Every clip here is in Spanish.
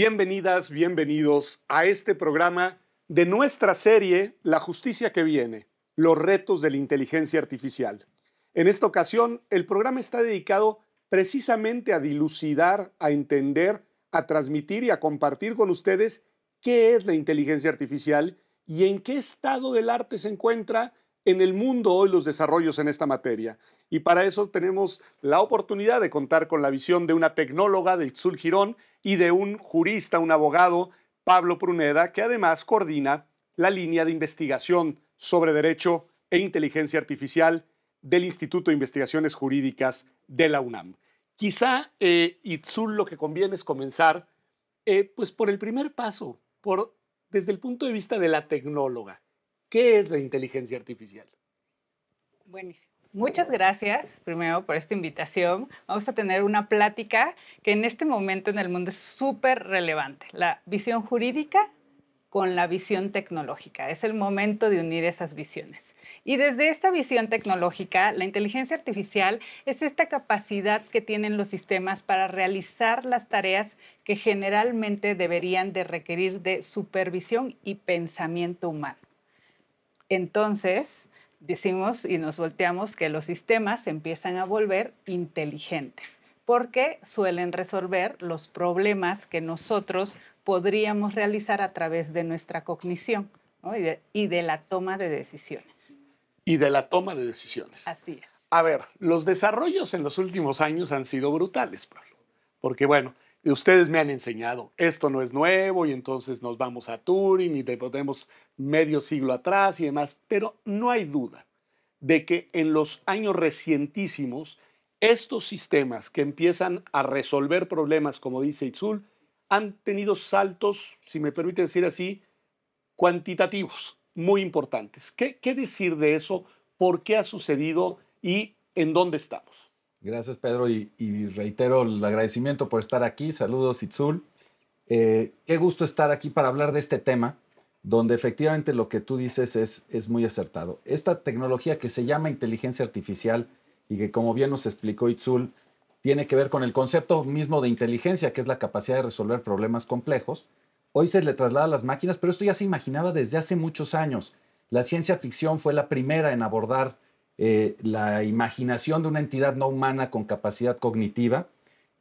Bienvenidas, bienvenidos a este programa de nuestra serie La Justicia que Viene, los retos de la inteligencia artificial. En esta ocasión, el programa está dedicado precisamente a dilucidar, a entender, a transmitir y a compartir con ustedes qué es la inteligencia artificial y en qué estado del arte se encuentra en el mundo hoy los desarrollos en esta materia. Y para eso tenemos la oportunidad de contar con la visión de una tecnóloga de Itzul Girón y de un jurista, un abogado, Pablo Pruneda, que además coordina la línea de investigación sobre derecho e inteligencia artificial del Instituto de Investigaciones Jurídicas de la UNAM. Quizá, Itzul, lo que conviene es comenzar pues por el primer paso, desde el punto de vista de la tecnóloga. ¿Qué es la inteligencia artificial? Buenísimo. Muchas gracias, primero, por esta invitación. Vamos a tener una plática que en este momento en el mundo es súper relevante. La visión jurídica con la visión tecnológica. Es el momento de unir esas visiones. Y desde esta visión tecnológica, la inteligencia artificial es esta capacidad que tienen los sistemas para realizar las tareas que generalmente deberían de requerir de supervisión y pensamiento humano. Entonces, decimos y nos volteamos que los sistemas se empiezan a volver inteligentes porque suelen resolver los problemas que nosotros podríamos realizar a través de nuestra cognición, ¿no? y de la toma de decisiones. Y de la toma de decisiones. Así es. A ver, los desarrollos en los últimos años han sido brutales, Pablo, porque bueno, ustedes me han enseñado, esto no es nuevo y entonces nos vamos a Turing y podemos medio siglo atrás y demás, pero no hay duda de que en los años recientísimos estos sistemas que empiezan a resolver problemas, como dice Itzul, han tenido saltos, si me permite decir así, cuantitativos muy importantes. ¿Qué decir de eso? ¿Por qué ha sucedido y en dónde estamos? Gracias, Pedro, y reitero el agradecimiento por estar aquí. Saludos, Itzul. Qué gusto estar aquí para hablar de este tema, donde efectivamente lo que tú dices es muy acertado. Esta tecnología que se llama inteligencia artificial y que, como bien nos explicó Itzul, tiene que ver con el concepto mismo de inteligencia, que es la capacidad de resolver problemas complejos. Hoy se le traslada a las máquinas, pero esto ya se imaginaba desde hace muchos años. La ciencia ficción fue la primera en abordar la imaginación de una entidad no humana con capacidad cognitiva.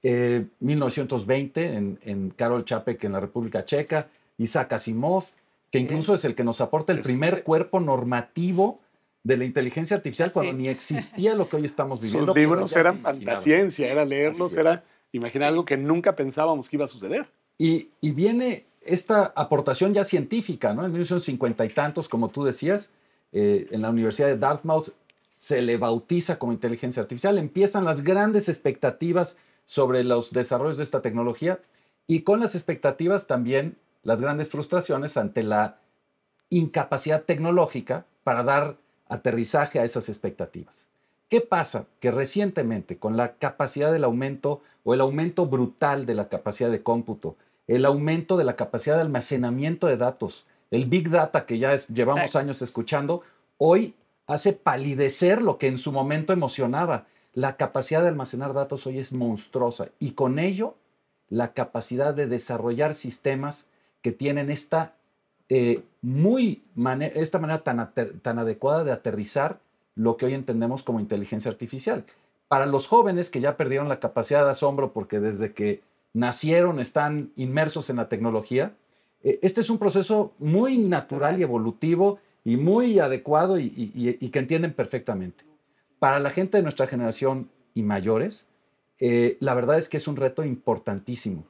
1920 en Karol Čapek en la República Checa, Isaac Asimov, que incluso es el que nos aporta el primer cuerpo normativo de la inteligencia artificial cuando ni existía lo que hoy estamos viviendo. Sus libros eran fantasciencia, era leerlos, era imaginar algo que nunca pensábamos que iba a suceder. Y viene esta aportación ya científica, ¿no? En 1950 y tantos, como tú decías, en la Universidad de Dartmouth se le bautiza como inteligencia artificial. Empiezan las grandes expectativas sobre los desarrollos de esta tecnología y con las expectativas también las grandes frustraciones ante la incapacidad tecnológica para dar aterrizaje a esas expectativas. ¿Qué pasa? Que recientemente, con la capacidad del aumento o el aumento brutal de la capacidad de cómputo, el aumento de la capacidad de almacenamiento de datos, el Big Data que ya llevamos años escuchando, hoy hace palidecer lo que en su momento emocionaba. La capacidad de almacenar datos hoy es monstruosa y con ello la capacidad de desarrollar sistemas que tienen esta manera tan adecuada de aterrizar lo que hoy entendemos como inteligencia artificial. Para los jóvenes que ya perdieron la capacidad de asombro porque desde que nacieron están inmersos en la tecnología, este es un proceso muy natural y evolutivo y muy adecuado y que entienden perfectamente. Para la gente de nuestra generación y mayores, la verdad es que es un reto importantísimo.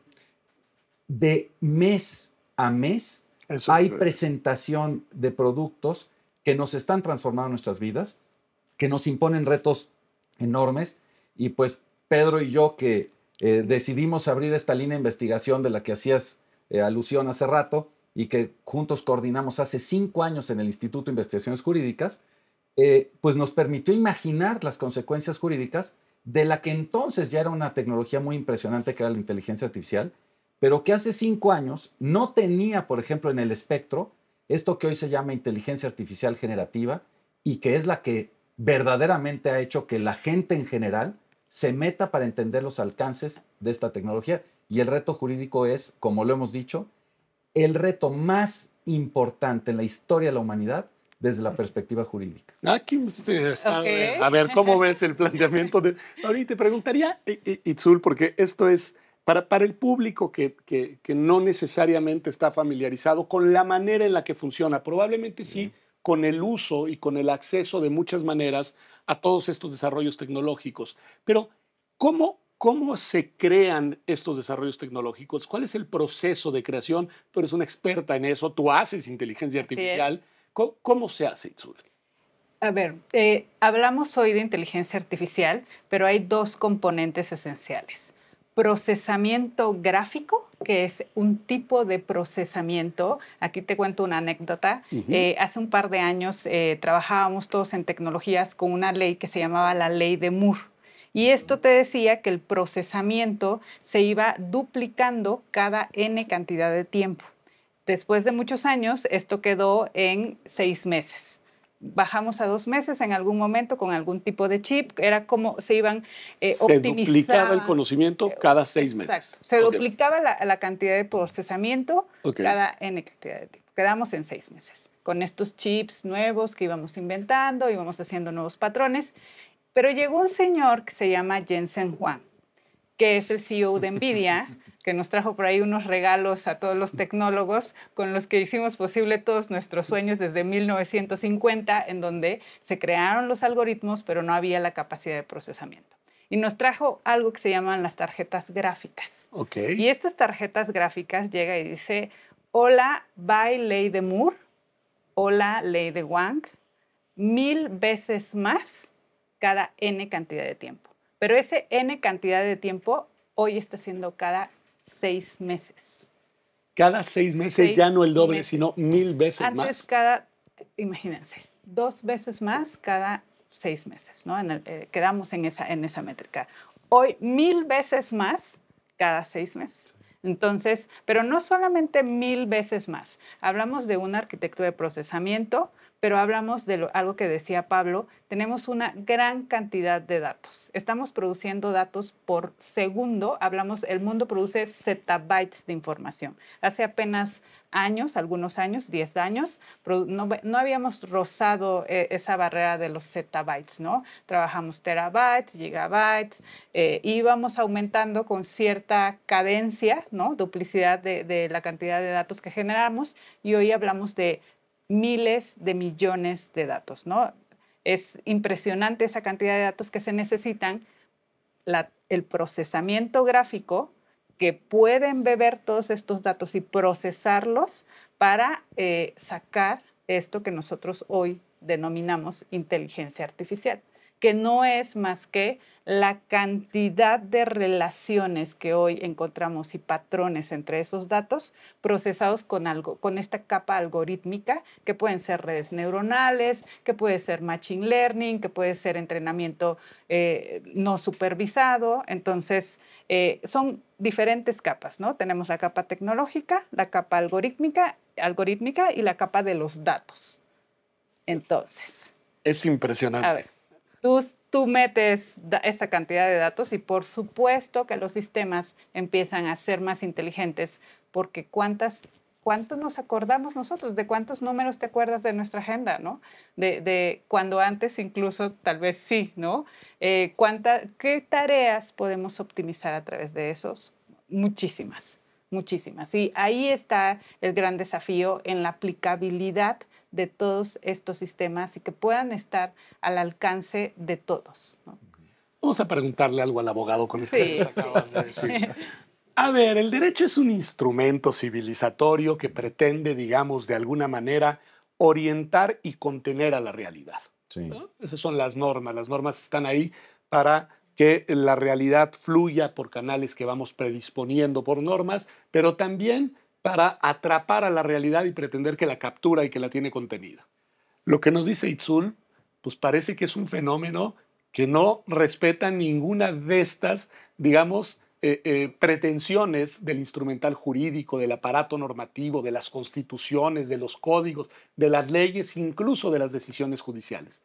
De mes a mes hay presentación de productos que nos están transformando nuestras vidas, que nos imponen retos enormes y pues Pedro y yo que decidimos abrir esta línea de investigación de la que hacías alusión hace rato y que juntos coordinamos hace 5 años en el Instituto de Investigaciones Jurídicas, pues nos permitió imaginar las consecuencias jurídicas de la que entonces ya era una tecnología muy impresionante que era la inteligencia artificial, pero que hace 5 años no tenía, por ejemplo, en el espectro esto que hoy se llama inteligencia artificial generativa y que es la que verdaderamente ha hecho que la gente en general se meta para entender los alcances de esta tecnología y el reto jurídico es, como lo hemos dicho, el reto más importante en la historia de la humanidad desde la perspectiva jurídica. Aquí está, Ok. a ver, ¿cómo ves el planteamiento? Ahorita te preguntaría, Itzul, porque esto es para el público que no necesariamente está familiarizado con la manera en la que funciona, probablemente sí con el uso y con el acceso de muchas maneras a todos estos desarrollos tecnológicos. Pero, ¿cómo se crean estos desarrollos tecnológicos? ¿Cuál es el proceso de creación? Tú eres una experta en eso, tú haces inteligencia Así es. artificial. ¿Cómo se hace, Itzul? A ver, hablamos hoy de inteligencia artificial, pero hay dos componentes esenciales. Procesamiento gráfico, que es un tipo de procesamiento. Aquí te cuento una anécdota. Hace un par de años trabajábamos todos en tecnologías con una ley que se llamaba la ley de Moore. Y esto te decía que el procesamiento se iba duplicando cada n cantidad de tiempo. Después de muchos años, esto quedó en 6 meses. Bajamos a 2 meses en algún momento con algún tipo de chip. Era como se iban Se duplicaba el conocimiento cada 6 meses. Exacto. Se duplicaba la cantidad de procesamiento cada n cantidad de tiempo. Quedamos en 6 meses con estos chips nuevos que íbamos inventando, íbamos haciendo nuevos patrones. Pero llegó un señor que se llama Jensen Huang, que es el CEO de NVIDIA, que nos trajo por ahí unos regalos a todos los tecnólogos con los que hicimos posible todos nuestros sueños desde 1950, en donde se crearon los algoritmos, pero no había la capacidad de procesamiento. Y nos trajo algo que se llaman las tarjetas gráficas. Y estas tarjetas gráficas llega y dice, hola, by ley de Moore, hola, ley de Wang, 1000 veces más cada n cantidad de tiempo. Pero ese n cantidad de tiempo hoy está siendo cada 6 meses. Cada 6 meses, ya no el doble, sino 1000 veces Antes más. Imagínense, 2 veces más cada 6 meses, ¿no? Quedamos en esa métrica. Hoy 1000 veces más cada 6 meses. Entonces, pero no solamente 1000 veces más. Hablamos de una arquitectura de procesamiento, pero hablamos de algo que decía Pablo, tenemos una gran cantidad de datos. Estamos produciendo datos por segundo. El mundo produce zettabytes de información. Hace apenas años, algunos años, 10 años, no habíamos rozado esa barrera de los zettabytes, ¿no? Trabajamos terabytes, gigabytes, íbamos aumentando con cierta cadencia, ¿no? Duplicidad de la cantidad de datos que generamos, y hoy hablamos de miles de millones de datos, ¿no? Es impresionante esa cantidad de datos que se necesitan, el procesamiento gráfico que pueden beber todos estos datos y procesarlos para sacar esto que nosotros hoy denominamos inteligencia artificial, que no es más que la cantidad de relaciones que hoy encontramos y patrones entre esos datos procesados con esta capa algorítmica, que pueden ser redes neuronales, que puede ser machine learning, que puede ser entrenamiento no supervisado. Entonces, son diferentes capas, ¿no? Tenemos la capa tecnológica, la capa algorítmica y la capa de los datos. Entonces, es impresionante. A ver, tú metes esta cantidad de datos y por supuesto que los sistemas empiezan a ser más inteligentes, porque ¿cuánto nos acordamos nosotros? ¿De cuántos números te acuerdas de nuestra agenda, no? De cuando antes incluso tal vez sí, ¿no? ¿Qué tareas podemos optimizar a través de esos? Muchísimas, muchísimas. Y ahí está el gran desafío en la aplicabilidad de todos estos sistemas y que puedan estar al alcance de todos, ¿no? Vamos a preguntarle algo al abogado con esto que nos acabas de decir. A ver, el derecho es un instrumento civilizatorio que pretende, digamos, de alguna manera orientar y contener a la realidad. Sí. ¿No? Esas son las normas están ahí para que la realidad fluya por canales que vamos predisponiendo por normas, pero también para atrapar a la realidad y pretender que la captura y que la tiene contenida. Lo que nos dice Itzul, pues parece que es un fenómeno que no respeta ninguna de estas, digamos, pretensiones del instrumental jurídico, del aparato normativo, de las constituciones, de los códigos, de las leyes, incluso de las decisiones judiciales.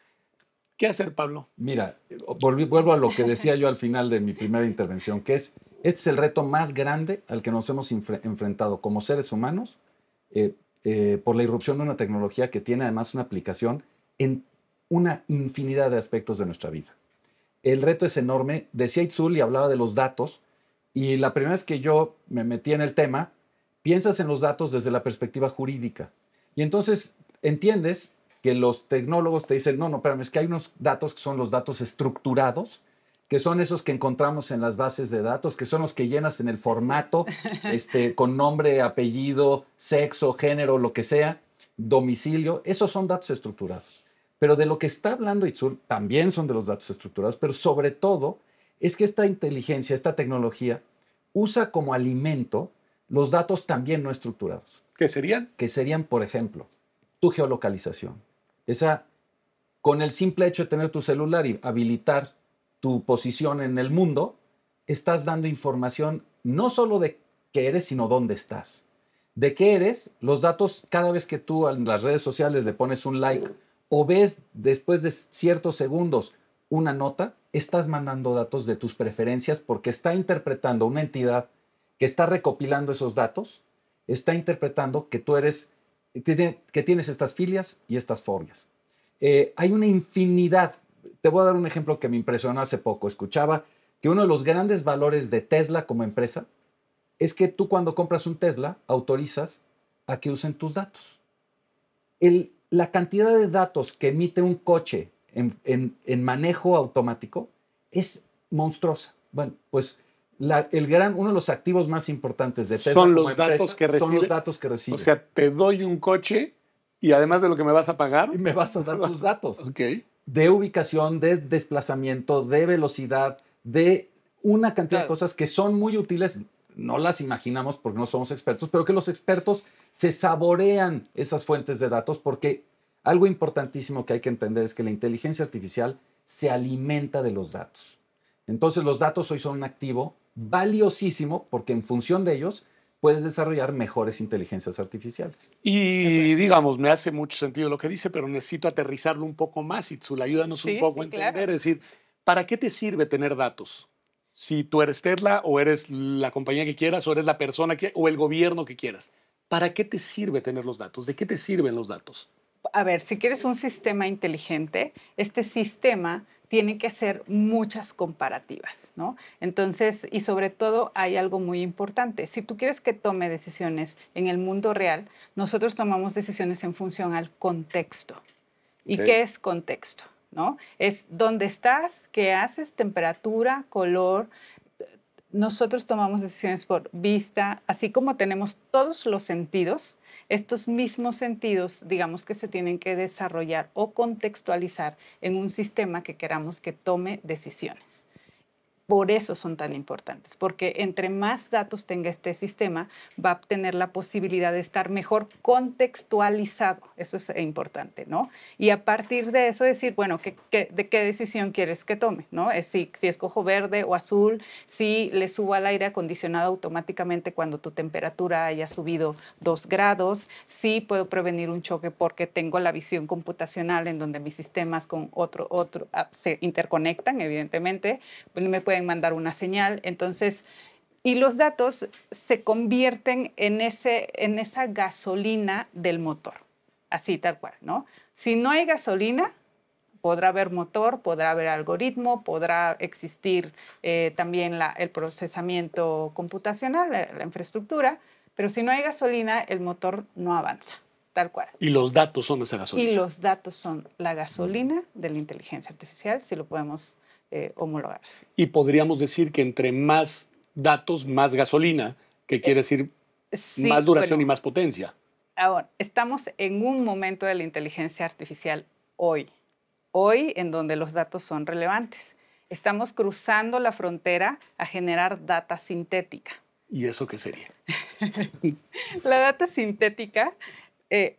¿Qué hacer, Pablo? Mira, vuelvo a lo que decía yo al final de mi primera intervención, que es Este es el reto más grande al que nos hemos enfrentado como seres humanos por la irrupción de una tecnología que tiene además una aplicación en una infinidad de aspectos de nuestra vida. El reto es enorme. Decía Itzul y hablaba de los datos, y la primera vez que yo me metí en el tema, piensas en los datos desde la perspectiva jurídica. Y entonces entiendes que los tecnólogos te dicen, no, espérame, es que hay unos datos que son los datos estructurados, que son esos que encontramos en las bases de datos, que son los que llenas en el formato, con nombre, apellido, sexo, género, lo que sea, domicilio. Esos son datos estructurados. Pero de lo que está hablando Itzul también son de los datos estructurados, pero sobre todo es que esta inteligencia, esta tecnología, usa como alimento los datos también no estructurados. ¿Qué serían? Que serían, por ejemplo, tu geolocalización. Con el simple hecho de tener tu celular y habilitar tu posición en el mundo, estás dando información no solo de qué eres, sino dónde estás. De qué eres, los datos, cada vez que tú en las redes sociales le pones un like o ves después de ciertos segundos una nota, estás mandando datos de tus preferencias porque está interpretando una entidad que está recopilando esos datos, está interpretando que tú eres, que tienes estas filias y estas fobias. Hay una infinidad. Te voy a dar un ejemplo que me impresionó hace poco. Escuchaba que uno de los grandes valores de Tesla como empresa es que tú cuando compras un Tesla autorizas a que usen tus datos. La cantidad de datos que emite un coche en manejo automático es monstruosa. Bueno, pues uno de los activos más importantes de Tesla son los datos que recibe. Son los datos que recibe. O sea, te doy un coche y además de lo que me vas a pagar, y me vas a dar tus datos. Okay. De ubicación, de desplazamiento, de velocidad, de una cantidad de cosas que son muy útiles. No las imaginamos porque no somos expertos, pero que los expertos se saborean esas fuentes de datos porque algo importantísimo que hay que entender es que la inteligencia artificial se alimenta de los datos. Entonces los datos hoy son un activo valiosísimo porque en función de ellos puedes desarrollar mejores inteligencias artificiales. Y digamos, me hace mucho sentido lo que dice, pero necesito aterrizarlo un poco más, Itzul. Ayúdanos un poco a entender. Claro. Es decir, ¿para qué te sirve tener datos? Si tú eres Tesla o eres la compañía que quieras o eres la persona o el gobierno que quieras. ¿Para qué te sirve tener los datos? ¿De qué te sirven los datos? A ver, si quieres un sistema inteligente, este sistema tiene que hacer muchas comparativas, ¿no? Entonces, y sobre todo hay algo muy importante. Si tú quieres que tome decisiones en el mundo real, nosotros tomamos decisiones en función al contexto. ¿Y qué es contexto? ¿No? Es dónde estás, qué haces, temperatura, color. Nosotros tomamos decisiones por vista, así como tenemos todos los sentidos, estos mismos sentidos, digamos que se tienen que desarrollar o contextualizar en un sistema que queramos que tome decisiones. Por eso son tan importantes, porque entre más datos tenga este sistema, va a tener la posibilidad de estar mejor contextualizado. Eso es importante, ¿no? Y a partir de eso decir, bueno, ¿de qué decisión quieres que tome? ¿No? Si escojo verde o azul, si le subo al aire acondicionado automáticamente cuando tu temperatura haya subido 2 grados, si puedo prevenir un choque porque tengo la visión computacional en donde mis sistemas con otro se interconectan, evidentemente, me pueden mandar una señal. Entonces, y los datos se convierten en esa gasolina del motor, así tal cual, ¿no? Si no hay gasolina, podrá haber motor, podrá haber algoritmo, podrá existir también el procesamiento computacional, la infraestructura, pero si no hay gasolina, el motor no avanza, tal cual. Y los datos son esa gasolina. Y los datos son la gasolina de la inteligencia artificial, si lo podemos homologarse. Y podríamos decir que entre más datos, más gasolina, que quiere decir sí, más duración y más potencia. Ahora, estamos en un momento de la inteligencia artificial hoy en donde los datos son relevantes. Estamos cruzando la frontera a generar data sintética. ¿Y eso qué sería? La data sintética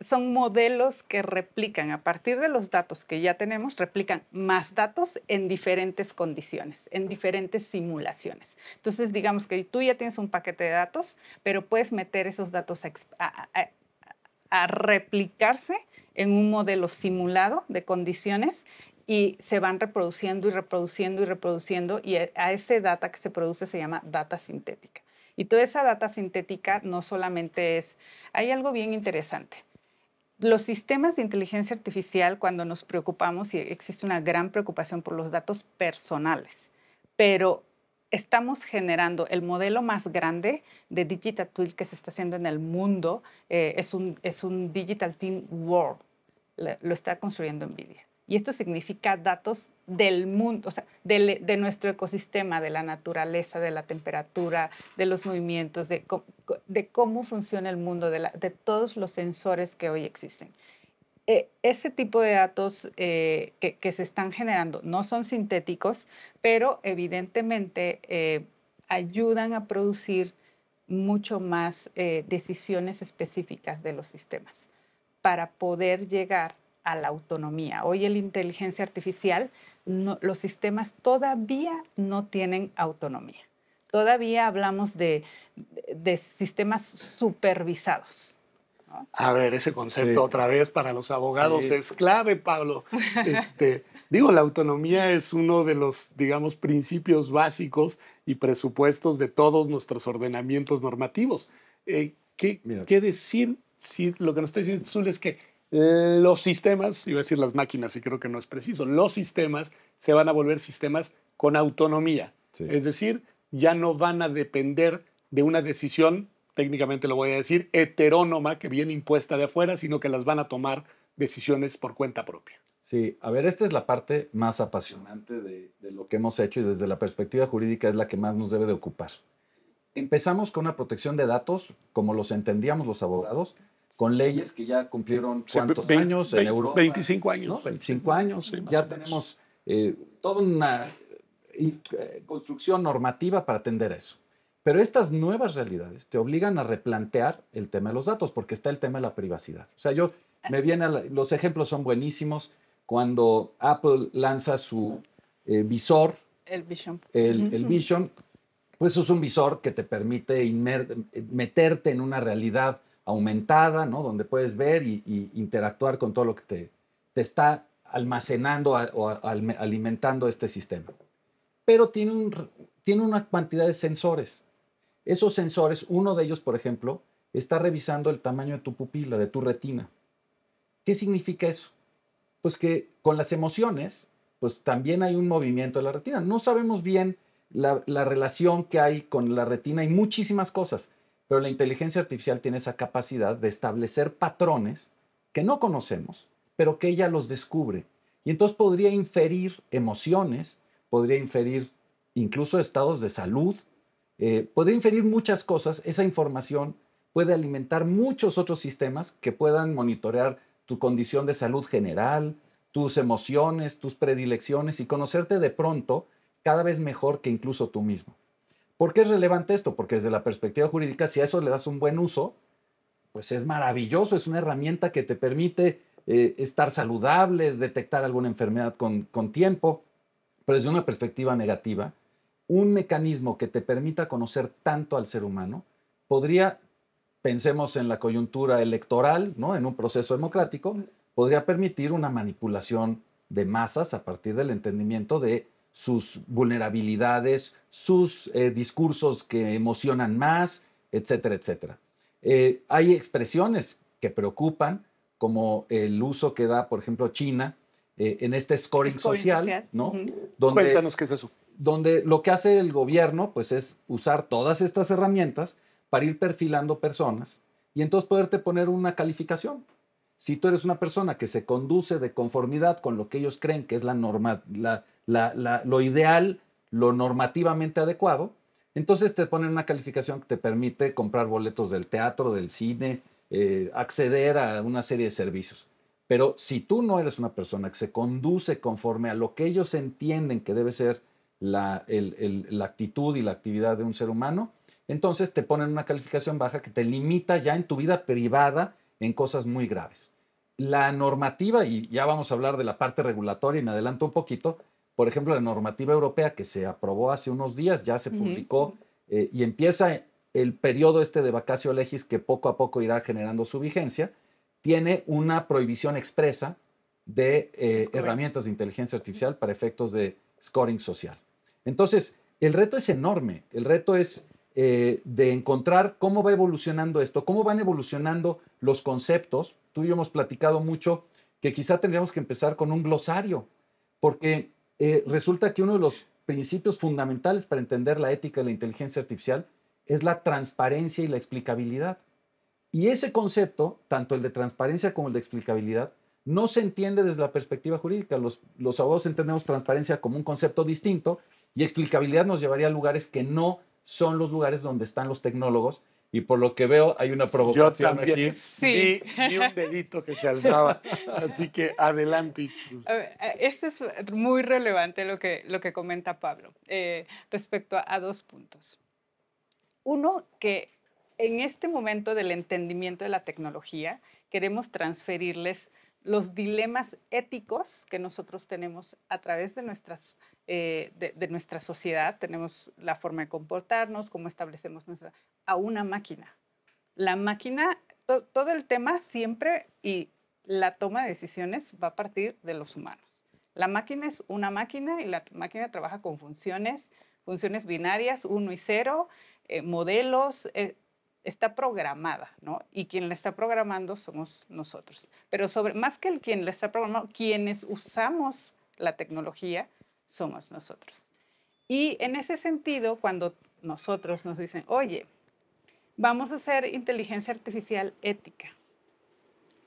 son modelos que replican, a partir de los datos que ya tenemos, replican más datos en diferentes condiciones, en diferentes simulaciones. Entonces, digamos que tú ya tienes un paquete de datos, pero puedes meter esos datos a replicarse en un modelo simulado de condiciones y se van reproduciendo y reproduciendo y reproduciendo, y a ese data que se produce se llama data sintética. Y toda esa data sintética no solamente es, hay algo bien interesante. Los sistemas de inteligencia artificial, cuando nos preocupamos, y existe una gran preocupación por los datos personales, pero estamos generando el modelo más grande de Digital Twin que se está haciendo en el mundo, es un Digital Twin World, lo está construyendo NVIDIA. Y esto significa datos del mundo, o sea, de nuestro ecosistema, de la naturaleza, de la temperatura, de los movimientos, de cómo funciona el mundo, de todos los sensores que hoy existen. Ese tipo de datos que se están generando no son sintéticos, pero evidentemente ayudan a producir mucho más decisiones específicas de los sistemas para poder llegar a la autonomía. Hoy la inteligencia artificial, los sistemas todavía no tienen autonomía. Todavía hablamos de sistemas supervisados, ¿no? A ver, ese concepto otra vez para los abogados es clave, Pablo. La autonomía es uno de los, digamos, principios básicos y presupuestos de todos nuestros ordenamientos normativos. ¿Qué decir si lo que nos está diciendo Zul es que los sistemas, iba a decir las máquinas y creo que no es preciso, los sistemas se van a volver sistemas con autonomía? Sí. Es decir, ya no van a depender de una decisión, técnicamente lo voy a decir, heterónoma que viene impuesta de afuera, sino que las van a tomar decisiones por cuenta propia. Sí, a ver, esta es la parte más apasionante de lo que hemos hecho y desde la perspectiva jurídica es la que más nos debe de ocupar. Empezamos con una protección de datos, como los entendíamos los abogados, con leyes que ya cumplieron ¿cuántos años en Europa? 25 años. ¿No? 25 años. Sí, ya tenemos toda una construcción normativa para atender eso. Pero estas nuevas realidades te obligan a replantear el tema de los datos, porque está el tema de la privacidad. O sea, los ejemplos son buenísimos. Cuando Apple lanza su visor, el Vision, el Vision, pues es un visor que te permite meterte en una realidad aumentada, ¿no? Donde puedes ver y interactuar con todo lo que te está almacenando o alimentando este sistema. Pero tiene una cantidad de sensores. Esos sensores, uno de ellos, por ejemplo, está revisando el tamaño de tu pupila, de tu retina. ¿Qué significa eso? Pues que con las emociones, pues también hay un movimiento de la retina. No sabemos bien la relación que hay con la retina y muchísimas cosas, pero la inteligencia artificial tiene esa capacidad de establecer patrones que no conocemos, pero que ella los descubre. Y entonces podría inferir emociones, podría inferir incluso estados de salud, podría inferir muchas cosas. Esa información puede alimentar muchos otros sistemas que puedan monitorear tu condición de salud general, tus emociones, tus predilecciones y conocerte de pronto cada vez mejor que incluso tú mismo. ¿Por qué es relevante esto? Porque desde la perspectiva jurídica, si a eso le das un buen uso, pues es maravilloso, es una herramienta que te permite estar saludable, detectar alguna enfermedad con tiempo, pero desde una perspectiva negativa, un mecanismo que te permita conocer tanto al ser humano podría, pensemos en la coyuntura electoral, ¿no? En un proceso democrático, podría permitir una manipulación de masas a partir del entendimiento de sus vulnerabilidades, sus discursos que emocionan más, etcétera, etcétera. Hay expresiones que preocupan, como el uso que da, por ejemplo, China en este scoring social, ¿no? Cuéntanos qué es eso. Donde lo que hace el gobierno, pues, es usar todas estas herramientas para ir perfilando personas y entonces poderte poner una calificación. Si tú eres una persona que se conduce de conformidad con lo que ellos creen que es lo ideal, lo normativamente adecuado, entonces te ponen una calificación que te permite comprar boletos del teatro, del cine, acceder a una serie de servicios. Pero si tú no eres una persona que se conduce conforme a lo que ellos entienden que debe ser la actitud y la actividad de un ser humano, entonces te ponen una calificación baja que te limita ya en tu vida privada en cosas muy graves. La normativa, y ya vamos a hablar de la parte regulatoria y me adelanto un poquito, por ejemplo, la normativa europea que se aprobó hace unos días, ya se publicó y empieza el periodo de vacatio legis que poco a poco irá generando su vigencia, tiene una prohibición expresa de Es correcto. herramientas de inteligencia artificial para efectos de scoring social. Entonces, el reto es enorme. El reto es de encontrar cómo va evolucionando esto, cómo van evolucionando los conceptos. Tú y yo hemos platicado mucho que quizá tendríamos que empezar con un glosario, porque resulta que uno de los principios fundamentales para entender la ética de la inteligencia artificial es la transparencia y la explicabilidad. Y ese concepto, tanto el de transparencia como el de explicabilidad, no se entiende desde la perspectiva jurídica. Los abogados entendemos transparencia como un concepto distinto y explicabilidad nos llevaría a lugares que no son los lugares donde están los tecnólogos. Y por lo que veo, hay una Yo provocación también aquí. Sí. vi un dedito que se alzaba. Así que adelante, Itzel. A ver, esto es muy relevante lo que comenta Pablo respecto a dos puntos. Uno, que en este momento del entendimiento de la tecnología queremos transferirles los dilemas éticos que nosotros tenemos a través de nuestra sociedad. Tenemos la forma de comportarnos, cómo establecemos a una máquina. La máquina, todo el tema siempre y la toma de decisiones va a partir de los humanos. La máquina es una máquina y la máquina trabaja con funciones binarias, 1 y 0, modelos, está programada, ¿no? Y quien la está programando somos nosotros. Pero más que quien la está programando, quienes usamos la tecnología somos nosotros. Y en ese sentido, cuando nosotros nos dicen, oye, vamos a hacer inteligencia artificial ética,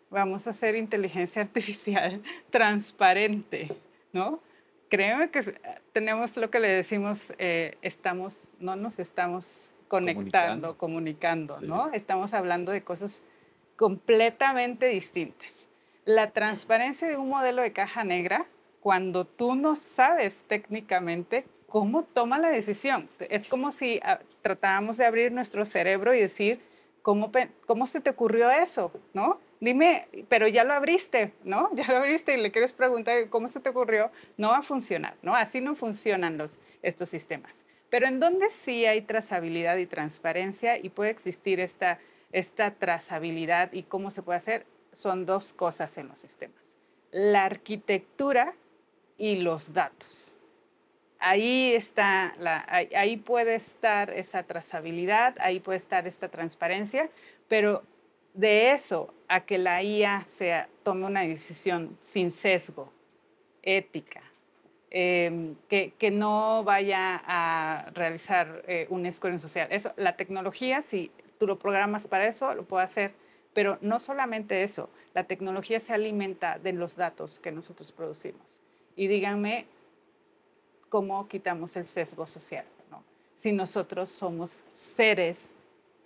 vamos a hacer inteligencia artificial transparente, ¿no? Créeme que tenemos lo que le decimos, no nos estamos conectando, comunicando, Sí. ¿no? Estamos hablando de cosas completamente distintas. La transparencia de un modelo de caja negra, cuando tú no sabes técnicamente cómo toma la decisión. Es como si tratáramos de abrir nuestro cerebro y decir, ¿cómo se te ocurrió eso? ¿No? Dime, pero ya lo abriste, ¿no? Ya lo abriste y le quieres preguntar cómo se te ocurrió, no va a funcionar, ¿no? Así no funcionan estos sistemas. Pero en donde sí hay trazabilidad y transparencia y puede existir esta trazabilidad y cómo se puede hacer, son dos cosas en los sistemas. La arquitectura y los datos. Ahí ahí puede estar esa trazabilidad, ahí puede estar esta transparencia, pero de eso a que la IA tome una decisión sin sesgo, ética, que no vaya a realizar un scoring social. Eso, la tecnología, si tú lo programas para eso, lo puede hacer, pero no solamente eso, la tecnología se alimenta de los datos que nosotros producimos. Y díganme, ¿cómo quitamos el sesgo social, ¿no? Si nosotros somos seres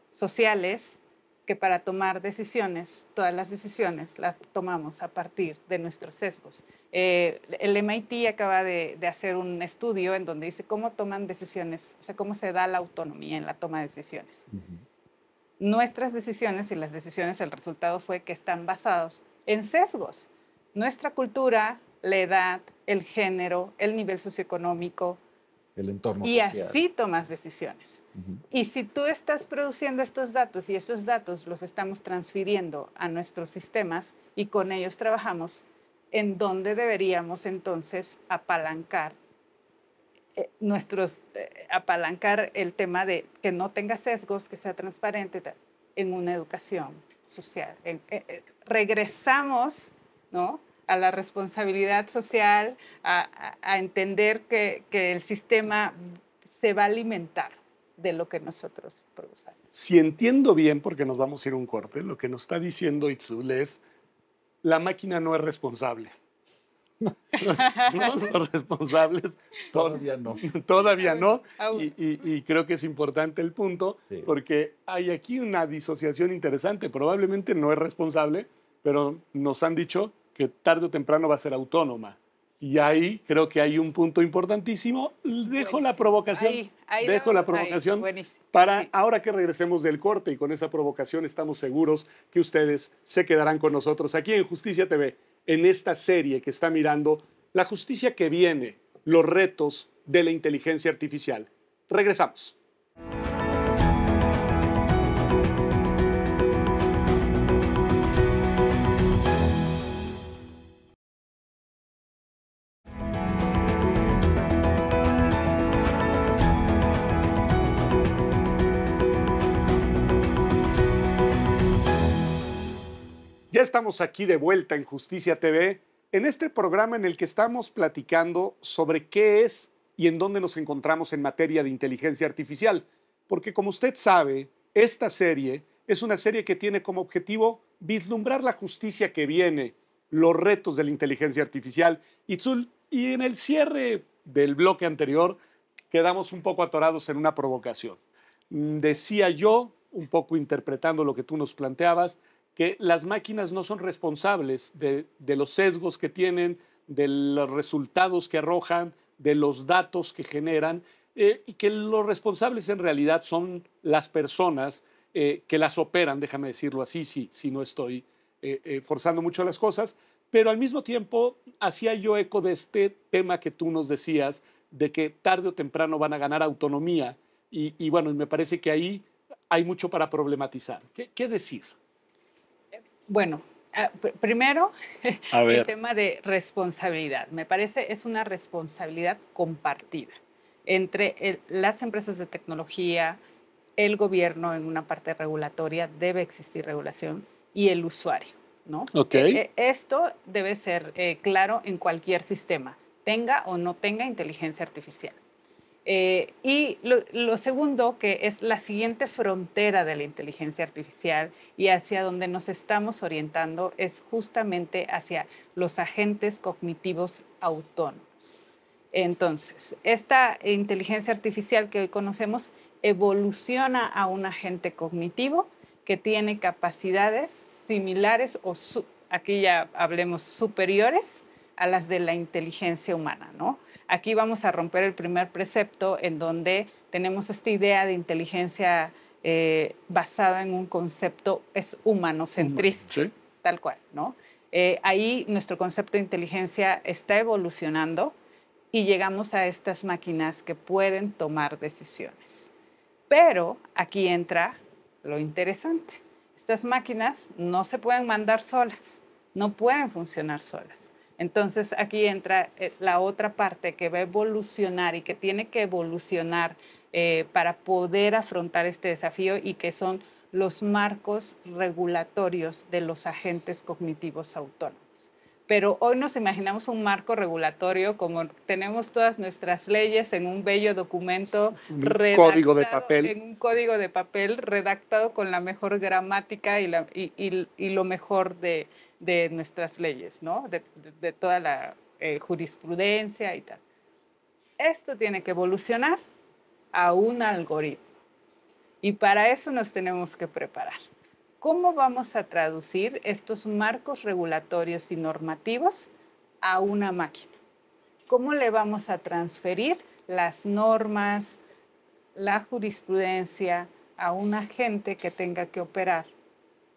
sociales que para tomar decisiones, todas las decisiones las tomamos a partir de nuestros sesgos. El MIT acaba de hacer un estudio en donde dice cómo toman decisiones, o sea, cómo se da la autonomía en la toma de decisiones. Nuestras decisiones y las decisiones, el resultado fue que están basados en sesgos. Nuestra cultura, la edad, el género, el nivel socioeconómico, El entorno y social. así tomas decisiones. Y si tú estás produciendo estos datos y estos datos los estamos transfiriendo a nuestros sistemas y con ellos trabajamos, ¿en dónde deberíamos entonces apalancar apalancar el tema de que no tenga sesgos, que sea transparente en una educación social? Regresamos, ¿no?, a la responsabilidad social, a entender que el sistema se va a alimentar de lo que nosotros produzamos. Si entiendo bien, porque nos vamos a ir a un corte, lo que nos está diciendo Itzul es, la máquina no es responsable. No, los responsables Todavía no. Todavía no. Aún. Y creo que es importante el punto, Sí. porque hay aquí una disociación interesante. Probablemente no es responsable, pero nos han dicho que tarde o temprano va a ser autónoma. Y ahí creo que hay un punto importantísimo. Dejo la provocación. Dejo la provocación para sí. Ahora que regresemos del corte, y con esa provocación estamos seguros que ustedes se quedarán con nosotros aquí en Justicia TV, en esta serie que está mirando la justicia que viene, los retos de la inteligencia artificial. Regresamos. Ya estamos aquí de vuelta en Justicia TV, en este programa en el que estamos platicando sobre qué es y en dónde nos encontramos en materia de inteligencia artificial. Porque como usted sabe, esta serie es una serie que tiene como objetivo vislumbrar la justicia que viene, los retos de la inteligencia artificial. Itzul, y en el cierre del bloque anterior quedamos un poco atorados en una provocación. Decía yo, un poco interpretando lo que tú nos planteabas, que las máquinas no son responsables de los sesgos que tienen, de los resultados que arrojan, de los datos que generan, y que los responsables en realidad son las personas que las operan, déjame decirlo así, si no estoy forzando mucho las cosas, pero al mismo tiempo hacía yo eco de este tema que tú nos decías, de que tarde o temprano van a ganar autonomía, y bueno, me parece que ahí hay mucho para problematizar. ¿Qué decir? Bueno, primero, A el ver. tema de responsabilidad. Me parece es una responsabilidad compartida entre las empresas de tecnología, el gobierno en una parte regulatoria, debe existir regulación, y el usuario, ¿no? Ok. Esto debe ser claro en cualquier sistema, tenga o no tenga inteligencia artificial. Y lo segundo, que es la siguiente frontera de la inteligencia artificial y hacia donde nos estamos orientando, es justamente hacia los agentes cognitivos autónomos. Entonces, esta inteligencia artificial que hoy conocemos evoluciona a un agente cognitivo que tiene capacidades similares o, aquí ya hablemos, superiores a las de la inteligencia humana, ¿no? Aquí vamos a romper el primer precepto en donde tenemos esta idea de inteligencia basada en un concepto es humanocentrista, Sí. tal cual, ¿no? Ahí nuestro concepto de inteligencia está evolucionando y llegamos a estas máquinas que pueden tomar decisiones. Pero aquí entra lo interesante. Estas máquinas no se pueden mandar solas, no pueden funcionar solas. Entonces aquí entra la otra parte que va a evolucionar y que tiene que evolucionar para poder afrontar este desafío, y que son los marcos regulatorios de los agentes cognitivos autónomos. Pero hoy nos imaginamos un marco regulatorio como tenemos todas nuestras leyes en un bello documento Código de papel. en un código de papel redactado con la mejor gramática y lo mejor de nuestras leyes, ¿no? De toda la jurisprudencia y tal. Esto tiene que evolucionar a un algoritmo, y para eso nos tenemos que preparar. ¿Cómo vamos a traducir estos marcos regulatorios y normativos a una máquina? ¿Cómo le vamos a transferir las normas, la jurisprudencia a un agente que tenga que operar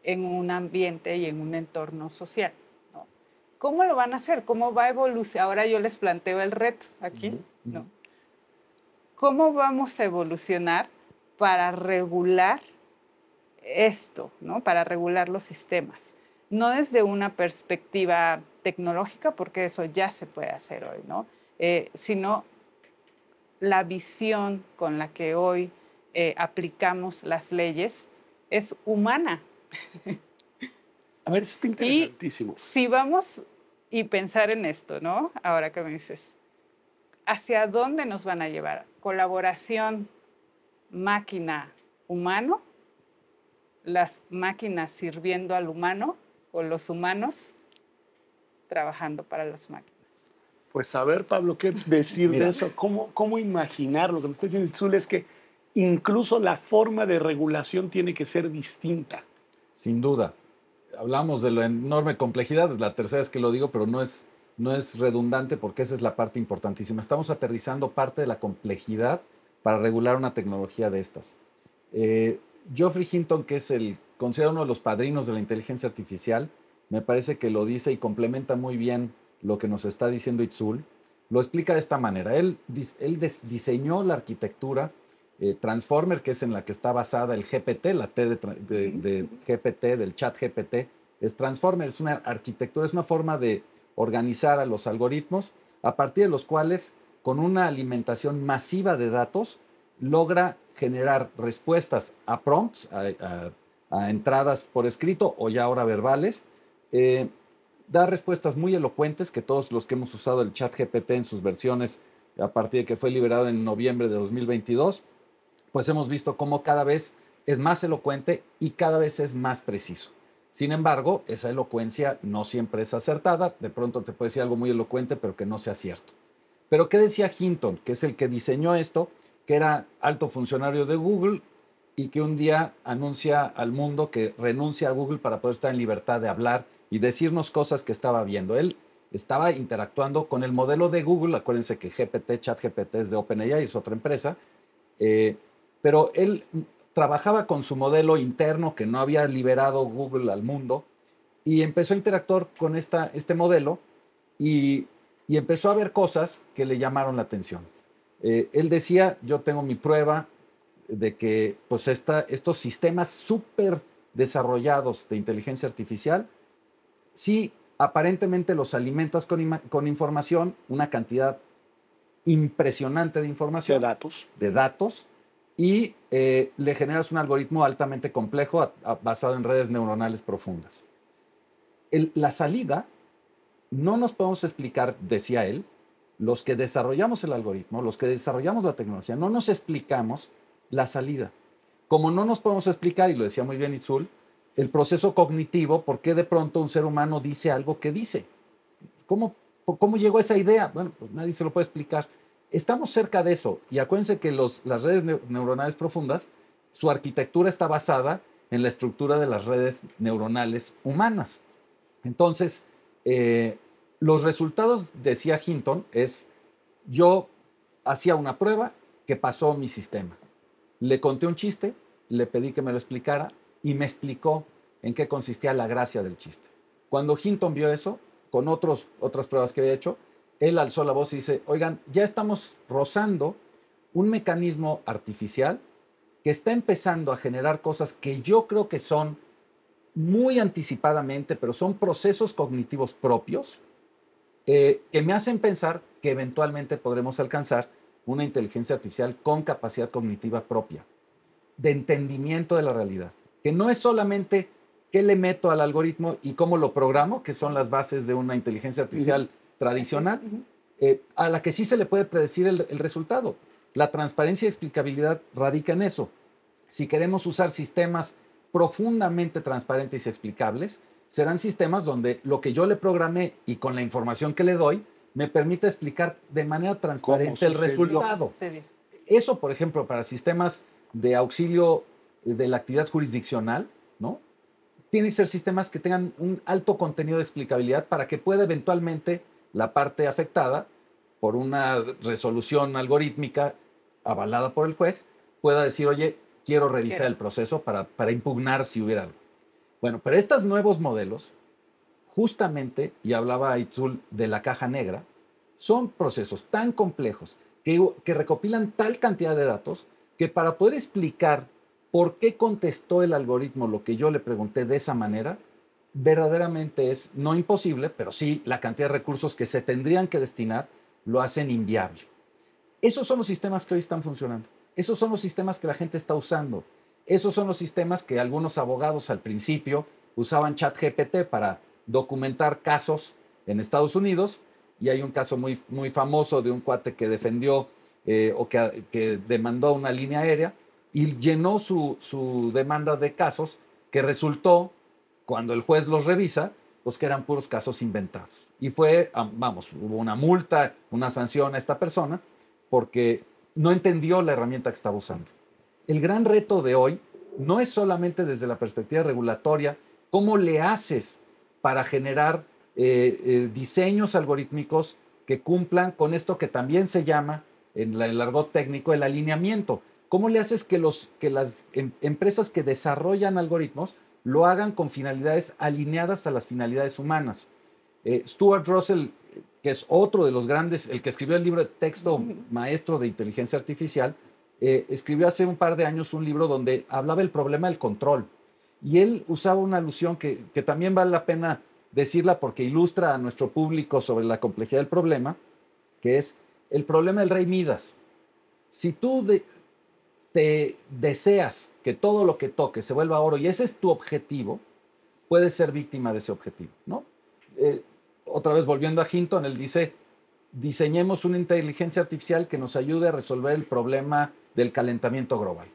en un ambiente y en un entorno social, ¿no? ¿Cómo lo van a hacer? ¿Cómo va a evolucionar? Ahora yo les planteo el reto aquí, ¿no? ¿Cómo vamos a evolucionar para regular esto, ¿no? Para regular los sistemas? No desde una perspectiva tecnológica, porque eso ya se puede hacer hoy, ¿no? Sino la visión con la que hoy aplicamos las leyes es humana. A ver, está interesantísimo. Y si vamos y pensar en esto, ¿no? Ahora que me dices, ¿hacia dónde nos van a llevar? ¿Colaboración máquina-humano? ¿Las máquinas sirviendo al humano o los humanos trabajando para las máquinas? Pues a ver, Pablo, ¿qué decir de eso? ¿Cómo imaginar? Lo que me está diciendo Itzul es que incluso la forma de regulación tiene que ser distinta. Sin duda. Hablamos de la enorme complejidad, es la tercera vez que lo digo, pero no es redundante, porque esa es la parte importantísima. Estamos aterrizando parte de la complejidad para regular una tecnología de estas. Geoffrey Hinton, que es considerado uno de los padrinos de la inteligencia artificial, me parece que lo dice y complementa muy bien lo que nos está diciendo Itzul. Lo explica de esta manera. Él diseñó la arquitectura Transformer, que es en la que está basada el GPT, la T de GPT, del chat GPT, es Transformer, es una arquitectura, es una forma de organizar a los algoritmos a partir de los cuales, con una alimentación masiva de datos, logra generar respuestas a prompts, a entradas por escrito o ya ahora verbales, eh, da respuestas muy elocuentes que todos los que hemos usado el ChatGPT en sus versiones a partir de que fue liberado en noviembre de 2022, pues hemos visto cómo cada vez es más elocuente y cada vez es más preciso. Sin embargo, esa elocuencia no siempre es acertada. De pronto te puede decir algo muy elocuente, pero que no sea cierto. Pero ¿qué decía Hinton, que es el que diseñó esto, que era alto funcionario de Google y que un día anuncia al mundo que renuncia a Google para poder estar en libertad de hablar y decirnos cosas que estaba viendo? Él estaba interactuando con el modelo de Google. Acuérdense que ChatGPT es de OpenAI, es otra empresa, eh, pero él trabajaba con su modelo interno que no había liberado Google al mundo y empezó a interactuar con este modelo y, y empezó a ver cosas que le llamaron la atención. Él decía, yo tengo mi prueba de que pues estos sistemas súper desarrollados de inteligencia artificial, sí, aparentemente los alimentas con información, una cantidad impresionante de información, de datos, y le generas un algoritmo altamente complejo basado en redes neuronales profundas. La salida no nos podemos explicar, decía él, los que desarrollamos el algoritmo, los que desarrollamos la tecnología, no nos explicamos la salida. Como no nos podemos explicar, y lo decía muy bien Itzul, el proceso cognitivo, por qué de pronto un ser humano dice algo que dice. ¿Cómo llegó a esa idea? Bueno, pues nadie se lo puede explicar. Estamos cerca de eso. Y acuérdense que las redes neuronales profundas, su arquitectura está basada en la estructura de las redes neuronales humanas. Entonces, los resultados, decía Hinton, es, yo hacía una prueba que pasó mi sistema. Le conté un chiste, le pedí que me lo explicara y me explicó en qué consistía la gracia del chiste. Cuando Hinton vio eso, con otras pruebas que había hecho, él alzó la voz y dice, oigan, ya estamos rozando un mecanismo artificial que está empezando a generar cosas que yo creo que son muy anticipadamente, pero son procesos cognitivos propios que me hacen pensar que eventualmente podremos alcanzar una inteligencia artificial con capacidad cognitiva propia, de entendimiento de la realidad, que no es solamente qué le meto al algoritmo y cómo lo programo, que son las bases de una inteligencia artificial tradicional, a la que sí se le puede predecir el resultado. La transparencia y explicabilidad radica en eso. Si queremos usar sistemas profundamente transparentes y explicables, serán sistemas donde lo que yo le programé y con la información que le doy me permite explicar de manera transparente el resultado. Eso, por ejemplo, para sistemas de auxilio de la actividad jurisdiccional, ¿no? Tienen que ser sistemas que tengan un alto contenido de explicabilidad para que pueda eventualmente la parte afectada, por una resolución algorítmica avalada por el juez, pueda decir, oye, quiero revisar el proceso para impugnar si hubiera algo. Bueno, pero estos nuevos modelos, justamente, y hablaba Itzul de la caja negra, son procesos tan complejos que recopilan tal cantidad de datos que para poder explicar por qué contestó el algoritmo lo que yo le pregunté de esa manera, verdaderamente es no imposible, pero sí la cantidad de recursos que se tendrían que destinar lo hacen inviable. Esos son los sistemas que hoy están funcionando. Esos son los sistemas que la gente está usando. Esos son los sistemas que algunos abogados al principio usaban ChatGPT para documentar casos en Estados Unidos. Y hay un caso muy, muy famoso de un cuate que defendió que demandó una línea aérea y llenó su demanda de casos que resultó, cuando el juez los revisa, pues que eran puros casos inventados. Y fue, vamos, hubo una multa, una sanción a esta persona porque no entendió la herramienta que estaba usando. El gran reto de hoy no es solamente desde la perspectiva regulatoria, cómo le haces para generar diseños algorítmicos que cumplan con esto que también se llama, en el argot técnico, el alineamiento. ¿Cómo le haces que las empresas que desarrollan algoritmos lo hagan con finalidades alineadas a las finalidades humanas? Stuart Russell, que es otro de los grandes, el que escribió el libro de texto maestro de inteligencia artificial, escribió hace un par de años un libro donde hablaba del problema del control. Y él usaba una alusión que también vale la pena decirla porque ilustra a nuestro público sobre la complejidad del problema, que es el problema del rey Midas. Si tú te deseas que todo lo que toques se vuelva oro y ese es tu objetivo, puede ser víctima de ese objetivo, ¿no? Otra vez volviendo a Hinton, él dice, diseñemos una inteligencia artificial que nos ayude a resolver el problema del calentamiento global.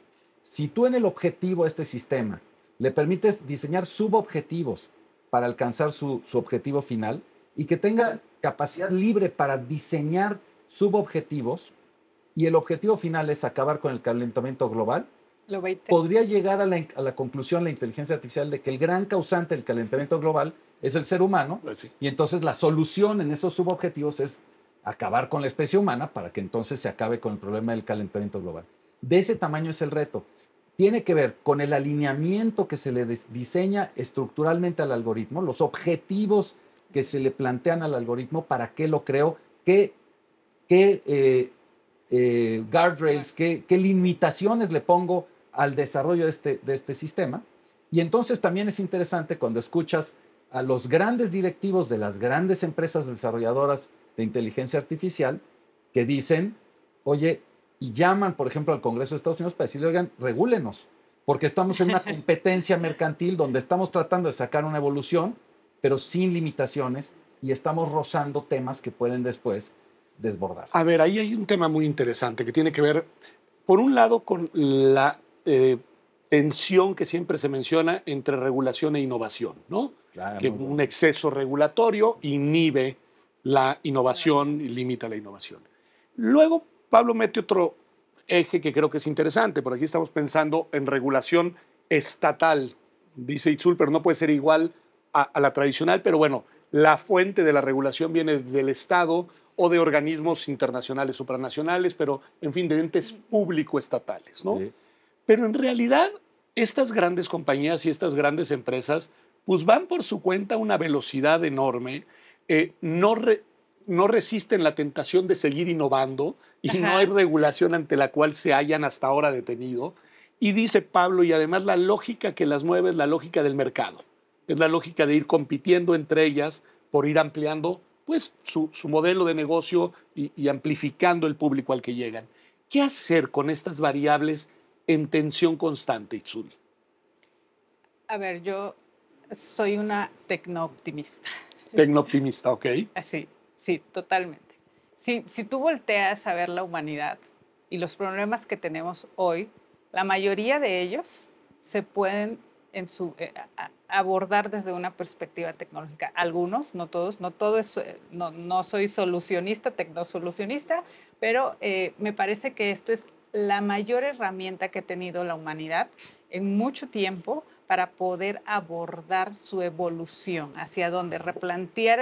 Si tú en el objetivo a este sistema le permites diseñar subobjetivos para alcanzar su objetivo final y que tenga capacidad libre para diseñar subobjetivos y el objetivo final es acabar con el calentamiento global, podría llegar a la conclusión la inteligencia artificial de que el gran causante del calentamiento global es el ser humano, Pues sí. y entonces la solución en esos subobjetivos es acabar con la especie humana para que entonces se acabe con el problema del calentamiento global. De ese tamaño es el reto. Tiene que ver con el alineamiento que se le diseña estructuralmente al algoritmo, los objetivos que se le plantean al algoritmo, para qué lo creo, qué guardrails, qué limitaciones le pongo al desarrollo de este sistema. Y entonces también es interesante cuando escuchas a los grandes directivos de las grandes empresas desarrolladoras de inteligencia artificial que dicen, oye, y llaman, por ejemplo, al Congreso de Estados Unidos para decirle, oigan, regúlenos, porque estamos en una competencia mercantil donde estamos tratando de sacar una evolución, pero sin limitaciones, y estamos rozando temas que pueden después desbordarse. A ver, ahí hay un tema muy interesante que tiene que ver, por un lado, con la tensión que siempre se menciona entre regulación e innovación, ¿no? Claro, Que un exceso regulatorio inhibe la innovación y limita la innovación. Luego, Pablo mete otro eje que creo que es interesante. Por aquí estamos pensando en regulación estatal, dice Itzul, pero no puede ser igual a la tradicional, pero bueno, la fuente de la regulación viene del Estado o de organismos internacionales, supranacionales, pero en fin, de entes público-estatales, ¿no? Sí. Pero en realidad, estas grandes compañías y estas grandes empresas, pues van por su cuenta a una velocidad enorme, no resisten la tentación de seguir innovando y no hay regulación ante la cual se hayan hasta ahora detenido. Y dice Pablo, y además la lógica que las mueve es la lógica del mercado, es la lógica de ir compitiendo entre ellas por ir ampliando pues, su modelo de negocio y amplificando el público al que llegan. ¿Qué hacer con estas variables en tensión constante, Itzul? A ver, yo soy una tecnooptimista. Tecnooptimista, ok. Así, sí, totalmente. Si tú volteas a ver la humanidad y los problemas que tenemos hoy, la mayoría de ellos se pueden abordar desde una perspectiva tecnológica. Algunos, no todos, no soy solucionista, tecnosolucionista, pero me parece que esto es la mayor herramienta que ha tenido la humanidad en mucho tiempo para poder abordar su evolución, hacia dónde replantear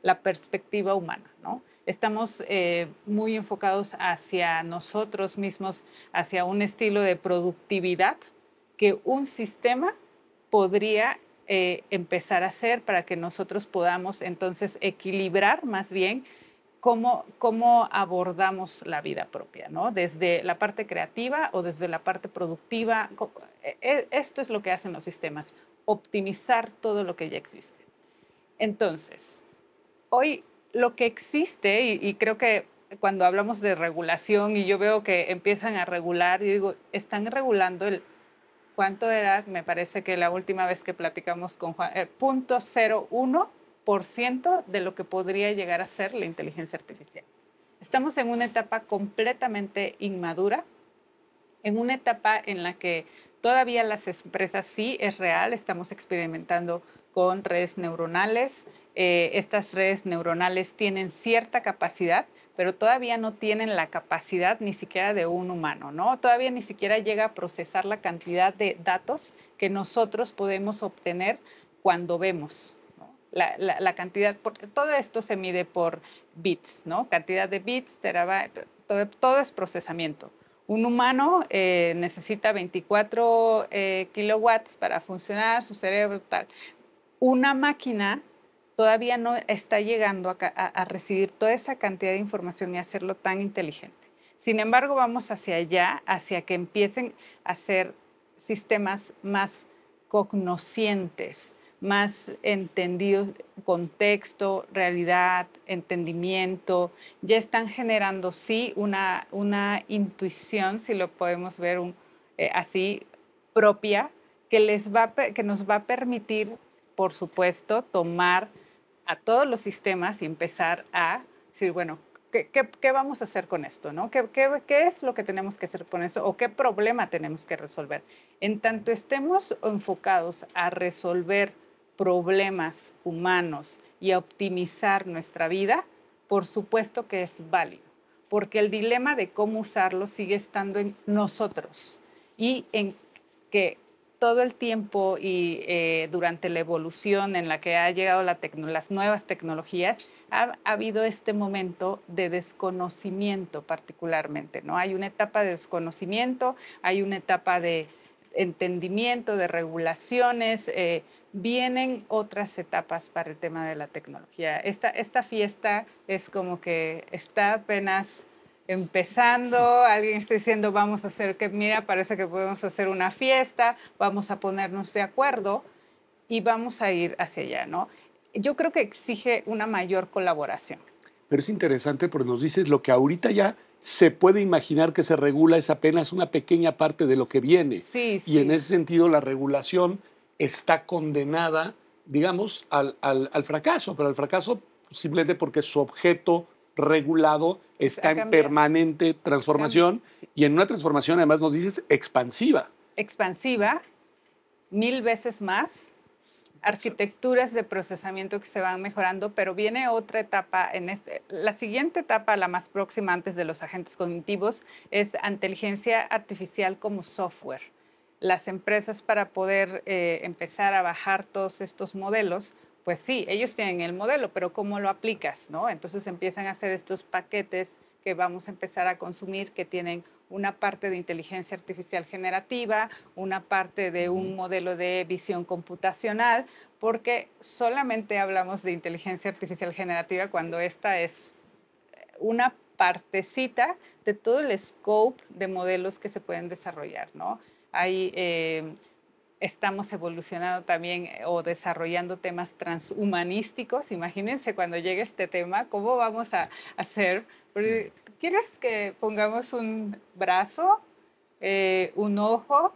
la perspectiva humana, ¿no? Estamos muy enfocados hacia nosotros mismos, hacia un estilo de productividad que un sistema podría empezar a hacer para que nosotros podamos entonces equilibrar más bien cómo abordamos la vida propia, ¿no? Desde la parte creativa o desde la parte productiva. Esto es lo que hacen los sistemas, optimizar todo lo que ya existe. Entonces, hoy lo que existe, y creo que cuando hablamos de regulación y yo veo que empiezan a regular, yo digo, están regulando ¿cuánto era? Me parece que la última vez que platicamos con Juan, 0.01% de lo que podría llegar a ser la inteligencia artificial. Estamos en una etapa completamente inmadura, en una etapa en la que todavía las empresas sí es real, estamos experimentando con redes neuronales. Estas redes neuronales tienen cierta capacidad, pero todavía no tienen la capacidad ni siquiera de un humano, ¿no? Todavía ni siquiera llega a procesar la cantidad de datos que nosotros podemos obtener cuando vemos, ¿no? La cantidad, porque todo esto se mide por bits, ¿no? Cantidad de bits, terabytes, todo es procesamiento. Un humano necesita 24 kilowatts para funcionar, su cerebro tal. Una máquina todavía no está llegando a recibir toda esa cantidad de información y hacerlo tan inteligente. Sin embargo, vamos hacia allá, hacia que empiecen a ser sistemas más cognoscientes, más entendidos, contexto, realidad, entendimiento. Ya están generando, sí, una intuición, si lo podemos ver así, propia, que nos va a permitir, por supuesto, tomar a todos los sistemas y empezar a decir, bueno, ¿qué vamos a hacer con esto? ¿No? ¿Qué es lo que tenemos que hacer con esto? ¿O qué problema tenemos que resolver? En tanto estemos enfocados a resolver problemas humanos y a optimizar nuestra vida, por supuesto que es válido, porque el dilema de cómo usarlo sigue estando en nosotros y en que todo el tiempo y durante la evolución en la que ha llegado las nuevas tecnologías, ha habido este momento de desconocimiento particularmente, ¿no? Hay una etapa de desconocimiento, hay una etapa de entendimiento, de regulaciones, vienen otras etapas para el tema de la tecnología. Esta fiesta es como que está apenas empezando, alguien está diciendo vamos a hacer que, mira, parece que podemos hacer una fiesta, vamos a ponernos de acuerdo y vamos a ir hacia allá, ¿no? Yo creo que exige una mayor colaboración. Pero es interesante porque nos dices lo que ahorita ya se puede imaginar que se regula es apenas una pequeña parte de lo que viene. Sí, y en ese sentido la regulación está condenada, digamos, al fracaso, pero al fracaso simplemente porque su objeto regulado está en permanente transformación y en una transformación además nos dices expansiva. Expansiva, 1000 veces más, arquitecturas de procesamiento que se van mejorando, pero viene otra etapa, la siguiente etapa, la más próxima antes de los agentes cognitivos, es inteligencia artificial como software. Las empresas para poder empezar a bajar todos estos modelos, pues sí, ellos tienen el modelo, pero ¿cómo lo aplicas, no? Entonces empiezan a hacer estos paquetes que vamos a empezar a consumir que tienen una parte de inteligencia artificial generativa, una parte de un modelo de visión computacional, porque solamente hablamos de inteligencia artificial generativa cuando esta es una partecita de todo el scope de modelos que se pueden desarrollar, ¿no? Estamos evolucionando también o desarrollando temas transhumanísticos. Imagínense cuando llegue este tema, ¿cómo vamos a hacer? ¿Quieres que pongamos un brazo, un ojo?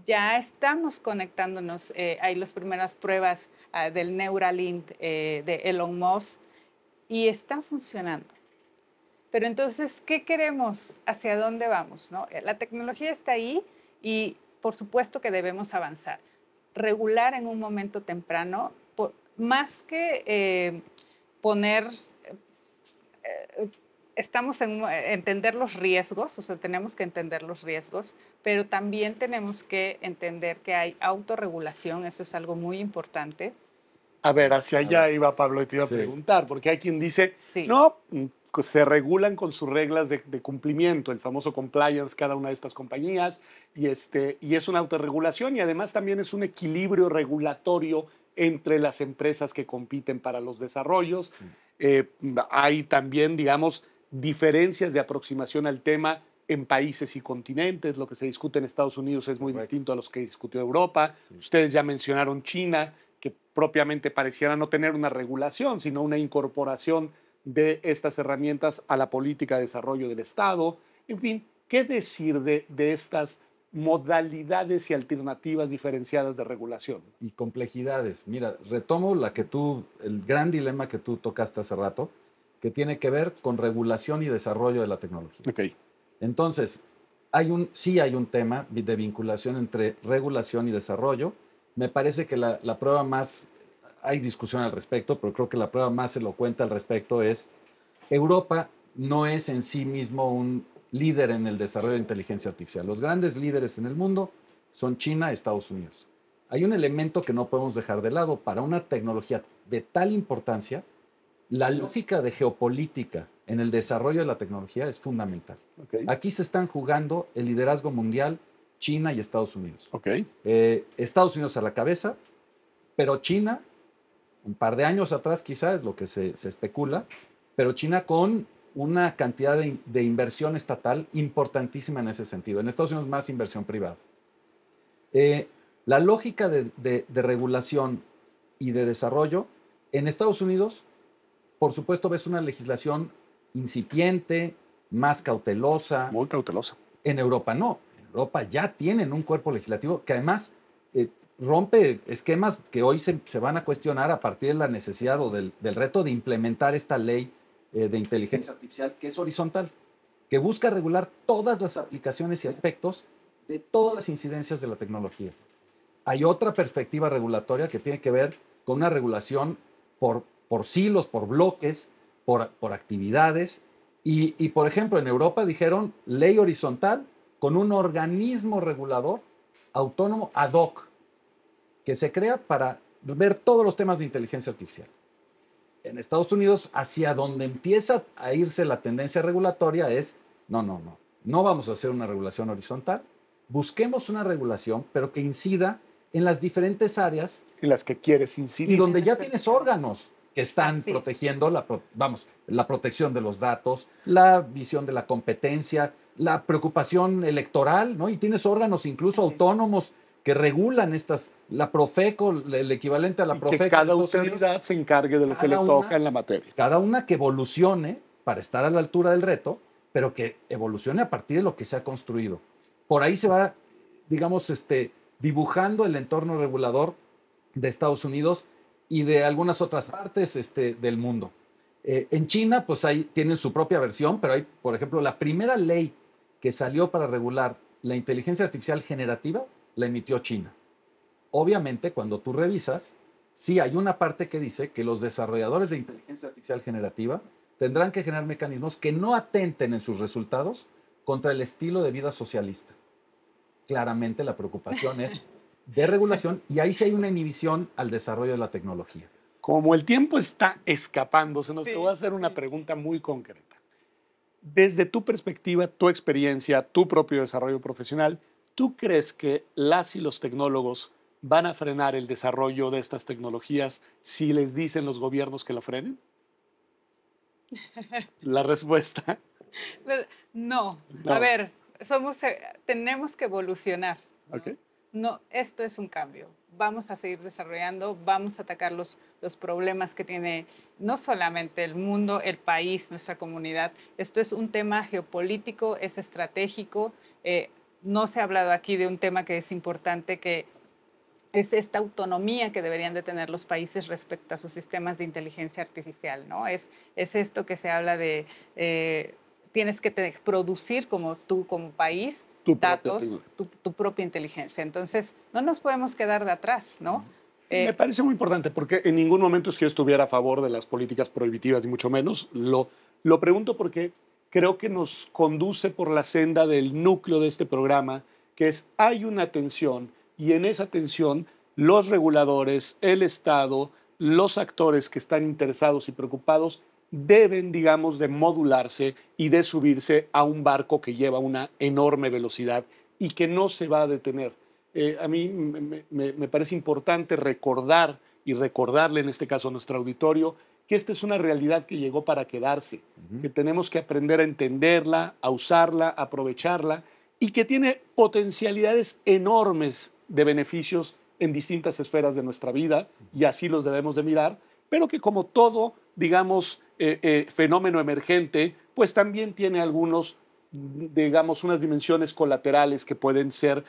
Ya estamos conectándonos. Hay las primeras pruebas del Neuralink de Elon Musk y están funcionando. Pero entonces, ¿qué queremos? ¿Hacia dónde vamos? ¿No? La tecnología está ahí y por supuesto que debemos avanzar. Regular en un momento temprano, más que poner, estamos en entender los riesgos, o sea, tenemos que entender los riesgos, pero también tenemos que entender que hay autorregulación, eso es algo muy importante. A ver, hacia allá iba Pablo y te iba a preguntar, porque hay quien dice, no, se regulan con sus reglas de cumplimiento, el famoso compliance, cada una de estas compañías, y es una autorregulación y además también es un equilibrio regulatorio entre las empresas que compiten para los desarrollos. Hay también, digamos, diferencias de aproximación al tema en países y continentes. Lo que se discute en Estados Unidos es muy distinto a los que discutió Europa. Ustedes ya mencionaron China, que propiamente pareciera no tener una regulación, sino una incorporación de estas herramientas a la política de desarrollo del Estado. En fin, ¿qué decir de estas modalidades y alternativas diferenciadas de regulación? Y complejidades. Mira, retomo el gran dilema que tú tocaste hace rato, que tiene que ver con regulación y desarrollo de la tecnología. Okay. Entonces, sí hay un tema de vinculación entre regulación y desarrollo. Me parece que la prueba más, hay discusión al respecto, pero creo que la prueba más elocuente al respecto es Europa no es en sí mismo un líder en el desarrollo de inteligencia artificial. Los grandes líderes en el mundo son China y Estados Unidos. Hay un elemento que no podemos dejar de lado. Para una tecnología de tal importancia, la lógica de geopolítica en el desarrollo de la tecnología es fundamental. Okay. Aquí se están jugando el liderazgo mundial China y Estados Unidos. Okay. Estados Unidos a la cabeza, pero China, un par de años atrás quizás es lo que se especula, pero China con una cantidad de inversión estatal importantísima en ese sentido. En Estados Unidos más inversión privada. La lógica de regulación y de desarrollo, en Estados Unidos, por supuesto, ves una legislación incipiente, más cautelosa. Muy cautelosa. En Europa no. En Europa ya tienen un cuerpo legislativo que además rompe esquemas que hoy se van a cuestionar a partir de la necesidad o del reto de implementar esta ley de inteligencia artificial que es horizontal, que busca regular todas las aplicaciones y aspectos de todas las incidencias de la tecnología. Hay otra perspectiva regulatoria que tiene que ver con una regulación por silos, por bloques, por actividades. Y, por ejemplo, en Europa dijeron ley horizontal con un organismo regulador autónomo ad hoc que se crea para ver todos los temas de inteligencia artificial. En Estados Unidos, hacia donde empieza a irse la tendencia regulatoria es, no vamos a hacer una regulación horizontal, busquemos una regulación, pero que incida en las diferentes áreas En las que quieres y incidir. donde ya tienes órganos que están Así es. protegiendo la protección de los datos, la visión de la competencia, la preocupación electoral, ¿no? Y tienes órganos incluso Así es. autónomos que regulan la Profeco, el equivalente a la Y Profeco. que cada de Estados Unidos, autoridad se encargue de lo que le cada toca una- en la materia. cada una que evolucione para estar a la altura del reto, pero que evolucione a partir de lo que se ha construido. Por ahí se va, digamos, dibujando el entorno regulador de Estados Unidos y de algunas otras partes del mundo. En China, pues ahí tienen su propia versión, pero hay, por ejemplo, la primera ley que salió para regular la inteligencia artificial generativa la emitió China. Obviamente, cuando tú revisas, sí hay una parte que dice que los desarrolladores de inteligencia artificial generativa tendrán que generar mecanismos que no atenten en sus resultados contra el estilo de vida socialista. Claramente la preocupación es de regulación y ahí sí hay una inhibición al desarrollo de la tecnología. Como el tiempo está escapándosenos, te Sí, voy a hacer una sí. pregunta muy concreta. Desde tu perspectiva, tu experiencia, tu propio desarrollo profesional, ¿tú crees que las y los tecnólogos van a frenar el desarrollo de estas tecnologías si les dicen los gobiernos que lo frenen? La respuesta, Pero, no, a no. ver, tenemos que evolucionar, ¿no? ¿Ok? No, esto es un cambio. Vamos a seguir desarrollando, vamos a atacar los problemas que tiene no solamente el mundo, el país, nuestra comunidad. Esto es un tema geopolítico, es estratégico. No se ha hablado aquí de un tema que es importante, que es esta autonomía que deberían de tener los países respecto a sus sistemas de inteligencia artificial, ¿no? Es esto que se habla de, tienes que producir como tú, como país, Tu propia datos, tecnología. tu propia inteligencia. Entonces, no nos podemos quedar de atrás, ¿no? Me parece muy importante porque en ningún momento es que yo estuviera a favor de las políticas prohibitivas, ni mucho menos. Lo pregunto porque creo que nos conduce por la senda del núcleo de este programa, que es hay una tensión y en esa tensión los reguladores, el Estado, los actores que están interesados y preocupados deben, digamos, de modularse y de subirse a un barco que lleva una enorme velocidad y que no se va a detener. A mí me parece importante recordar y recordarle en este caso a nuestro auditorio que esta es una realidad que llegó para quedarse, que tenemos que aprender a entenderla, a usarla, a aprovecharla y que tiene potencialidades enormes de beneficios en distintas esferas de nuestra vida y así los debemos de mirar, pero que como todo, digamos, fenómeno emergente, pues también tiene algunos, digamos, unas dimensiones colaterales que pueden ser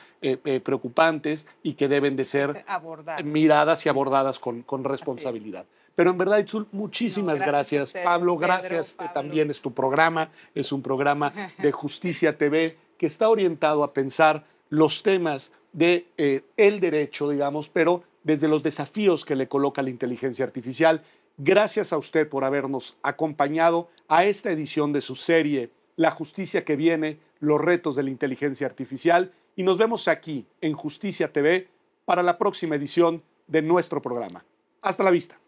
preocupantes y que deben de ser Abordar. miradas y abordadas con responsabilidad. Pero en verdad, Itzul, muchísimas No, gracias a gracias. ustedes, Pablo, Pedro, gracias. Pablo. También es tu programa, es un programa de Justicia TV que está orientado a pensar los temas de el derecho, digamos, pero desde los desafíos que le coloca la inteligencia artificial. Gracias a usted por habernos acompañado a esta edición de su serie La Justicia que Viene, los retos de la inteligencia artificial. Y nos vemos aquí en Justicia TV para la próxima edición de nuestro programa. Hasta la vista.